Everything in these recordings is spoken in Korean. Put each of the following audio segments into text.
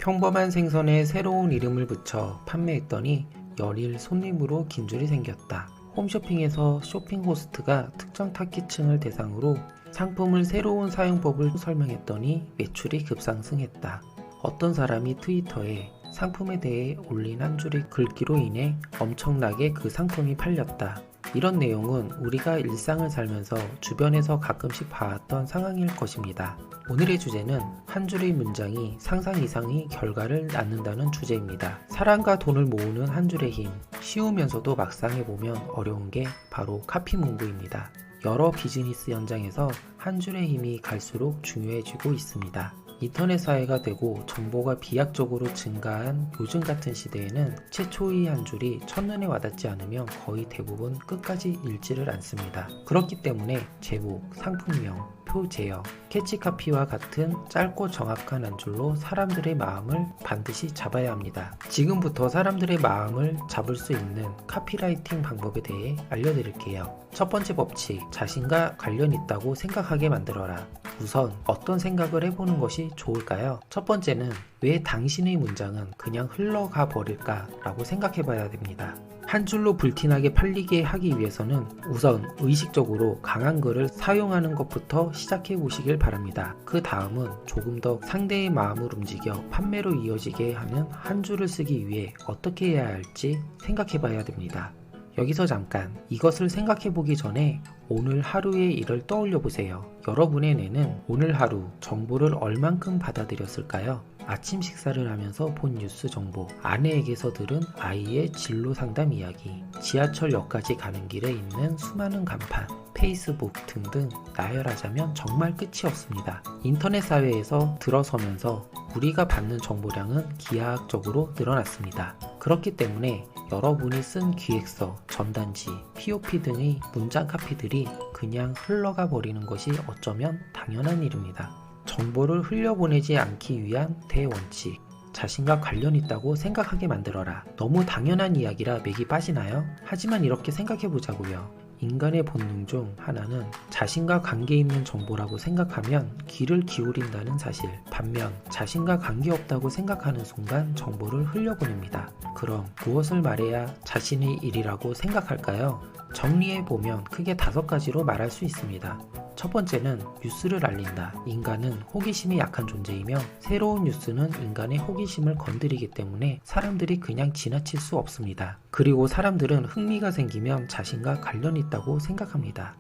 평범한 생선에 새로운 이름을 붙여 판매했더니 열일 손님으로 긴줄이 생겼다. 홈쇼핑에서 쇼핑 호스트가 특정 타깃층을 대상으로 상품을 새로운 사용법을 설명했더니 매출이 급상승했다. 어떤 사람이 트위터에 상품에 대해 올린 한 줄의 글귀로 인해 엄청나게 그 상품이 팔렸다. 이런 내용은 우리가 일상을 살면서 주변에서 가끔씩 봐왔던 상황일 것입니다. 오늘의 주제는 한 줄의 문장이 상상 이상의 결과를 낳는다는 주제입니다. 사랑과 돈을 모으는 한 줄의 힘, 쉬우면서도 막상 해보면 어려운 게 바로 카피 문구입니다. 여러 비즈니스 현장에서 한 줄의 힘이 갈수록 중요해지고 있습니다. 인터넷 사회가 되고 정보가 비약적으로 증가한 요즘 같은 시대에는 최초의 한 줄이 첫눈에 와닿지 않으면 거의 대부분 끝까지 읽지를 않습니다. 그렇기 때문에 제목, 상품명, 표 제어, 캐치카피와 같은 짧고 정확한 한 줄로 사람들의 마음을 반드시 잡아야 합니다. 지금부터 사람들의 마음을 잡을 수 있는 카피라이팅 방법에 대해 알려드릴게요. 첫 번째 법칙, 자신과 관련 있다고 생각하게 만들어라. 우선 어떤 생각을 해보는 것이 좋을까요? 첫 번째는 왜 당신의 문장은 그냥 흘러가 버릴까 라고 생각해 봐야 됩니다. 한 줄로 불티나게 팔리게 하기 위해서는 우선 의식적으로 강한 글을 사용하는 것부터 시작해 보시길 바랍니다. 그 다음은 조금 더 상대의 마음을 움직여 판매로 이어지게 하는 한 줄을 쓰기 위해 어떻게 해야 할지 생각해 봐야 됩니다. 여기서 잠깐 이것을 생각해 보기 전에 오늘 하루의 일을 떠올려 보세요. 여러분의 뇌는 오늘 하루 정보를 얼만큼 받아들였을까요? 아침 식사를 하면서 본 뉴스 정보, 아내에게서 들은 아이의 진로 상담 이야기, 지하철역까지 가는 길에 있는 수많은 간판, 페이스북 등등 나열하자면 정말 끝이 없습니다. 인터넷 사회에서 들어서면서 우리가 받는 정보량은 기하학적으로 늘어났습니다. 그렇기 때문에 여러분이 쓴 기획서, 전단지, POP 등의 문장 카피들이 그냥 흘러가 버리는 것이 어쩌면 당연한 일입니다. 정보를 흘려보내지 않기 위한 대원칙, 자신과 관련 있다고 생각하게 만들어라. 너무 당연한 이야기라 맥이 빠지나요? 하지만 이렇게 생각해 보자고요. 인간의 본능 중 하나는 자신과 관계 있는 정보라고 생각하면 귀를 기울인다는 사실, 반면 자신과 관계없다고 생각하는 순간 정보를 흘려보냅니다. 그럼 무엇을 말해야 자신의 일이라고 생각할까요? 정리해보면 크게 5가지로 말할 수 있습니다. 첫 번째는 뉴스를 알린다. 인간은 호기심이 약한 존재이며 새로운 뉴스는 인간의 호기심을 건드리기 때문에 사람들이 그냥 지나칠 수 없습니다. 그리고 사람들은 흥미가 생기면 자신과 관련 있다고 생각합니다.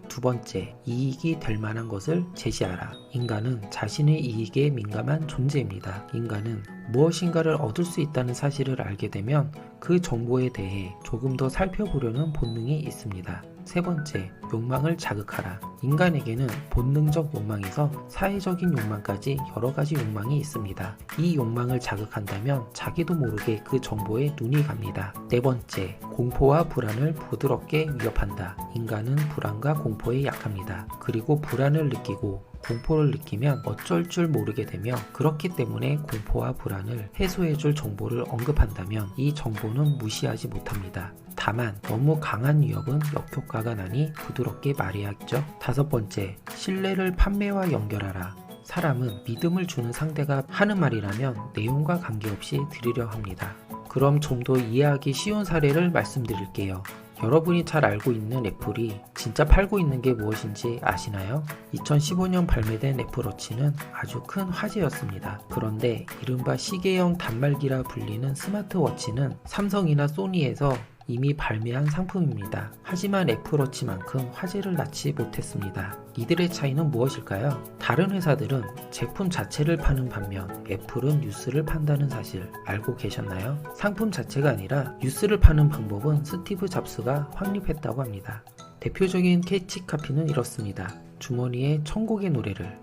두 번째, 이익이 될 만한 것을 제시하라. 인간은 자신의 이익에 민감한 존재입니다. 인간은 무엇인가를 얻을 수 있다는 사실을 알게 되면 그 정보에 대해 조금 더 살펴보려는 본능이 있습니다. 세 번째, 욕망을 자극하라. 인간에게는 본능적 욕망에서 사회적인 욕망까지 여러 가지 욕망이 있습니다. 이 욕망을 자극한다면 자기도 모르게 그 정보에 눈이 갑니다. 네 번째, 공포와 불안을 부드럽게 위협한다. 인간은 불안과 공포에 약합니다. 그리고 불안을 느끼고 공포를 느끼면 어쩔 줄 모르게 되며 그렇기 때문에 공포와 불안을 해소해줄 정보를 언급한다면 이 정보는 무시하지 못합니다. 다만 너무 강한 위협은 역효과가 나니 부드럽게 말해야겠죠. 다섯 번째, 신뢰를 판매와 연결하라. 사람은 믿음을 주는 상대가 하는 말이라면 내용과 관계없이 들으려 합니다. 그럼 좀 더 이해하기 쉬운 사례를 말씀드릴게요. 여러분이 잘 알고 있는 애플이 진짜 팔고 있는 게 무엇인지 아시나요? 2015년 발매된 애플워치는 아주 큰 화제였습니다. 그런데 이른바 시계형 단말기라 불리는 스마트워치는 삼성이나 소니에서 이미 발매한 상품입니다. 하지만 애플워치만큼 화제를 낳지 못했습니다. 이들의 차이는 무엇일까요? 다른 회사들은 제품 자체를 파는 반면 애플은 뉴스를 판다는 사실 알고 계셨나요? 상품 자체가 아니라 뉴스를 파는 방법은 스티브 잡스가 확립했다고 합니다. 대표적인 캐치카피는 이렇습니다. 주머니에 천곡의 노래를,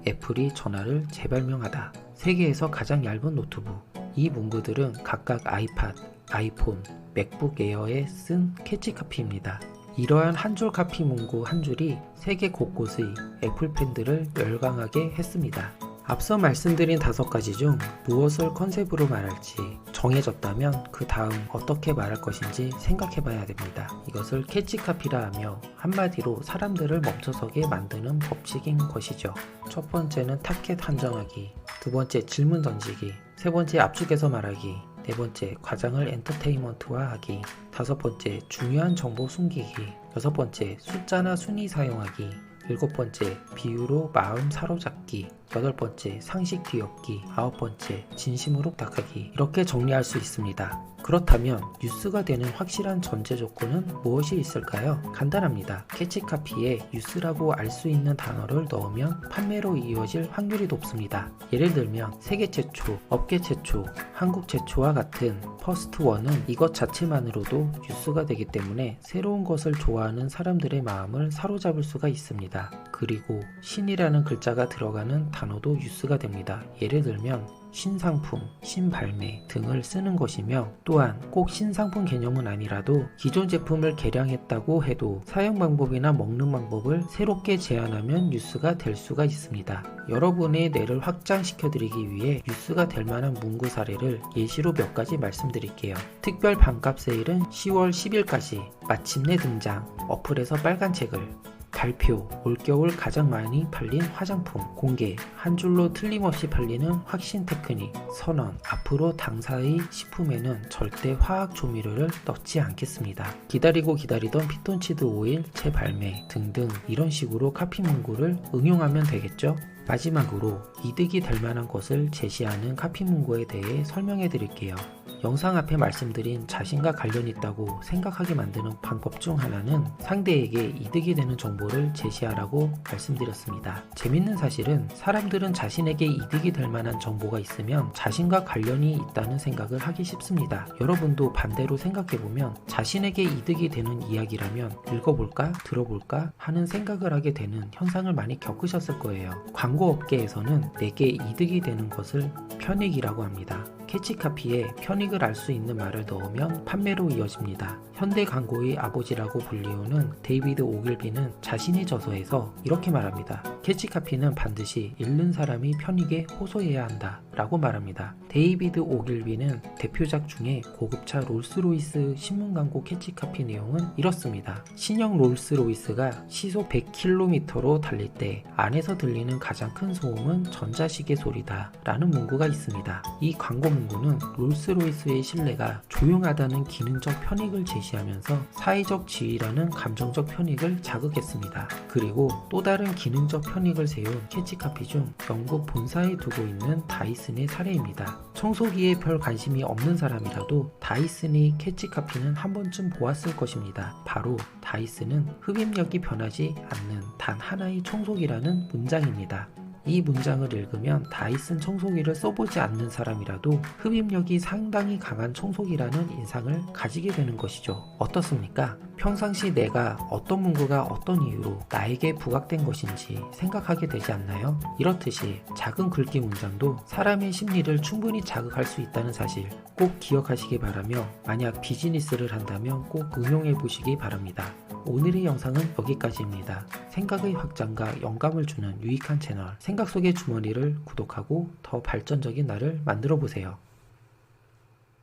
애플이 전화를 재발명하다, 세계에서 가장 얇은 노트북. 이 문구들은 각각 아이팟, 아이폰, 맥북 에어에 쓴 캐치카피입니다. 이러한 한 줄 카피 문구 한 줄이 세계 곳곳의 애플 팬들을 열광하게 했습니다. 앞서 말씀드린 5가지 중 무엇을 컨셉으로 말할지 정해졌다면 그 다음 어떻게 말할 것인지 생각해 봐야 됩니다. 이것을 캐치카피라 하며 한마디로 사람들을 멈춰서게 만드는 법칙인 것이죠. 첫 번째는 타켓 한정하기, 두 번째 질문 던지기, 세 번째, 압축해서 말하기. 네 번째, 과장을 엔터테인먼트화하기. 다섯 번째, 중요한 정보 숨기기. 여섯 번째, 숫자나 순위 사용하기. 일곱 번째, 비유로 마음 사로잡기. 여덟 번째, 상식 뒤엎기. 아홉 번째, 진심으로 부탁하기. 이렇게 정리할 수 있습니다. 그렇다면 뉴스가 되는 확실한 전제 조건은 무엇이 있을까요? 간단합니다. 캐치카피에 뉴스라고 알 수 있는 단어를 넣으면 판매로 이어질 확률이 높습니다. 예를 들면 세계 최초, 업계 최초, 한국 최초와 같은 퍼스트 원은 이것 자체만으로도 뉴스가 되기 때문에 새로운 것을 좋아하는 사람들의 마음을 사로잡을 수가 있습니다. 그리고 신이라는 글자가 들어가는 단어도 뉴스가 됩니다. 예를 들면 신상품, 신발매 등을 쓰는 것이며, 또한 꼭 신상품 개념은 아니라도 기존 제품을 개량했다고 해도 사용 방법이나 먹는 방법을 새롭게 제안하면 뉴스가 될 수가 있습니다. 여러분의 뇌를 확장시켜 드리기 위해 뉴스가 될 만한 문구 사례를 예시로 몇 가지 말씀드릴게요. 특별 반값 세일은 10월 10일까지 마침내 등장. 어플에서 빨간 책을. 발표, 올겨울 가장 많이 팔린 화장품 공개, 한 줄로 틀림없이 팔리는 확신 테크닉, 선언, 앞으로 당사의 식품에는 절대 화학 조미료를 넣지 않겠습니다. 기다리고 기다리던 피톤치드 오일 재발매 등등, 이런 식으로 카피 문구를 응용하면 되겠죠? 마지막으로 이득이 될 만한 것을 제시하는 카피 문구에 대해 설명해 드릴게요. 영상 앞에 말씀드린 자신과 관련 있다고 생각하게 만드는 방법 중 하나는 상대에게 이득이 되는 정보를 제시하라고 말씀드렸습니다. 재밌는 사실은 사람들은 자신에게 이득이 될 만한 정보가 있으면 자신과 관련이 있다는 생각을 하기 쉽습니다. 여러분도 반대로 생각해보면 자신에게 이득이 되는 이야기라면 읽어볼까? 들어볼까? 하는 생각을 하게 되는 현상을 많이 겪으셨을 거예요. 광고업계에서는 내게 이득이 되는 것을 편익이라고 합니다. 캐치카피에 편익을 알 수 있는 말을 넣으면 판매로 이어집니다. 현대 광고의 아버지라고 불리우는 데이비드 오글비는 자신의 저서에서 이렇게 말합니다. 캐치카피는 반드시 읽는 사람이 편익에 호소해야 한다 라고 말합니다. 데이비드 오글비는 대표작 중에 고급차 롤스로이스 신문 광고 캐치카피 내용은 이렇습니다. 신형 롤스로이스가 시속 100km로 달릴 때 안에서 들리는 가장 큰 소음은 전자시계 소리다 라는 문구가 있습니다. 이 광고 문구는 롤스로이스의 신뢰가 조용하다는 기능적 편익을 제시하면서 사회적 지위라는 감정적 편익을 자극했습니다. 그리고 또 다른 기능적 편익을 세운 캐치카피 중 영국 본사에 두고 있는 다이슨의 사례입니다. 청소기에 별 관심이 없는 사람이라도 다이슨의 캐치카피는 한 번쯤 보았을 것입니다. 바로 다이슨은 흡입력이 변하지 않는 단 하나의 청소기라는 문장입니다. 이 문장을 읽으면 다이슨 청소기를 써보지 않는 사람이라도 흡입력이 상당히 강한 청소기라는 인상을 가지게 되는 것이죠. 어떻습니까? 평상시 내가 어떤 문구가 어떤 이유로 나에게 부각된 것인지 생각하게 되지 않나요? 이렇듯이 작은 글귀 문장도 사람의 심리를 충분히 자극할 수 있다는 사실 꼭 기억하시기 바라며, 만약 비즈니스를 한다면 꼭 응용해 보시기 바랍니다. 오늘의 영상은 여기까지입니다. 생각의 확장과 영감을 주는 유익한 채널 생각 속의 주머니를 구독하고 더 발전적인 나를 만들어 보세요.